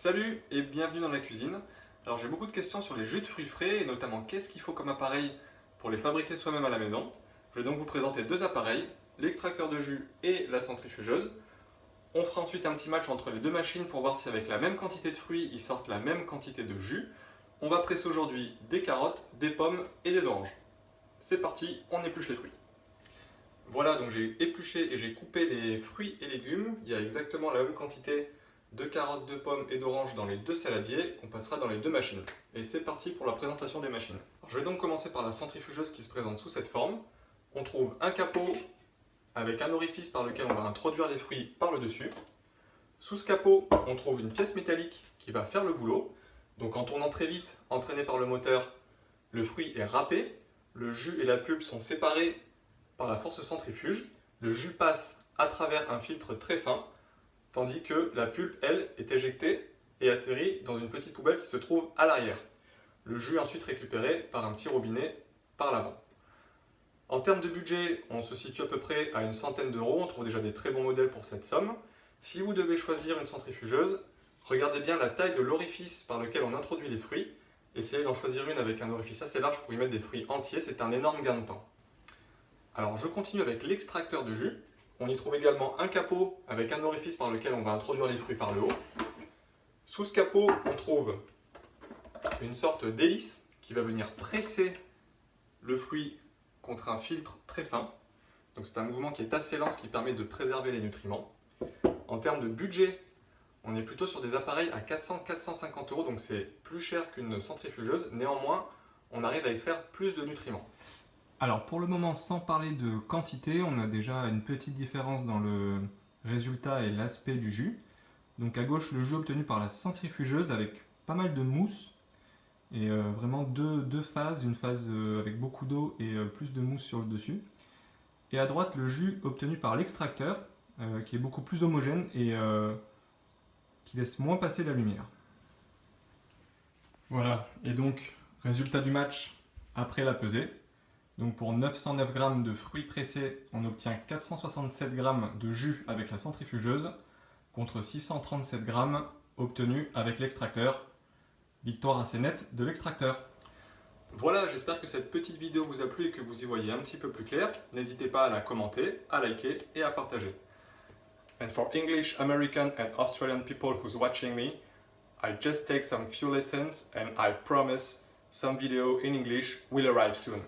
Salut et bienvenue dans la cuisine. Alors j'ai beaucoup de questions sur les jus de fruits frais et notamment qu'est-ce qu'il faut comme appareil pour les fabriquer soi-même à la maison. Je vais donc vous présenter deux appareils, l'extracteur de jus et la centrifugeuse. On fera ensuite un petit match entre les deux machines pour voir si avec la même quantité de fruits ils sortent la même quantité de jus. On va presser aujourd'hui des carottes, des pommes et des oranges. C'est parti, on épluche les fruits. Voilà, donc j'ai épluché et j'ai coupé les fruits et légumes. Il y a exactement la même quantité de carottes, de pommes et d'oranges dans les deux saladiers qu'on passera dans les deux machines. Et c'est parti pour la présentation des machines. Alors, je vais donc commencer par la centrifugeuse qui se présente sous cette forme. On trouve un capot avec un orifice par lequel on va introduire les fruits par le dessus. Sous ce capot, on trouve une pièce métallique qui va faire le boulot. Donc en tournant très vite, entraîné par le moteur, le fruit est râpé. Le jus et la pulpe sont séparés par la force centrifuge. Le jus passe à travers un filtre très fin, tandis que la pulpe, elle, est éjectée et atterrit dans une petite poubelle qui se trouve à l'arrière. Le jus est ensuite récupéré par un petit robinet par l'avant. En termes de budget, on se situe à peu près à une centaine d'euros. On trouve déjà des très bons modèles pour cette somme. Si vous devez choisir une centrifugeuse, regardez bien la taille de l'orifice par lequel on introduit les fruits. Essayez d'en choisir une avec un orifice assez large pour y mettre des fruits entiers, c'est un énorme gain de temps. Alors je continue avec l'extracteur de jus. On y trouve également un capot avec un orifice par lequel on va introduire les fruits par le haut. Sous ce capot, on trouve une sorte d'hélice qui va venir presser le fruit contre un filtre très fin. Donc c'est un mouvement qui est assez lent, ce qui permet de préserver les nutriments. En termes de budget, on est plutôt sur des appareils à 400-450 euros, donc c'est plus cher qu'une centrifugeuse. Néanmoins, on arrive à extraire plus de nutriments. Alors pour le moment, sans parler de quantité, on a déjà une petite différence dans le résultat et l'aspect du jus. Donc à gauche, le jus obtenu par la centrifugeuse avec pas mal de mousse et vraiment deux phases, une phase avec beaucoup d'eau et plus de mousse sur le dessus. Et à droite, le jus obtenu par l'extracteur qui est beaucoup plus homogène et qui laisse moins passer la lumière. Voilà, et donc résultat du match après la pesée. Donc pour 909 g de fruits pressés, on obtient 467 g de jus avec la centrifugeuse contre 637 g obtenus avec l'extracteur. Victoire assez nette de l'extracteur. Voilà, j'espère que cette petite vidéo vous a plu et que vous y voyez un petit peu plus clair. N'hésitez pas à la commenter, à liker et à partager. And for English, American and Australian people who's watching me, I just take some few lessons and I promise some video in English will arrive soon.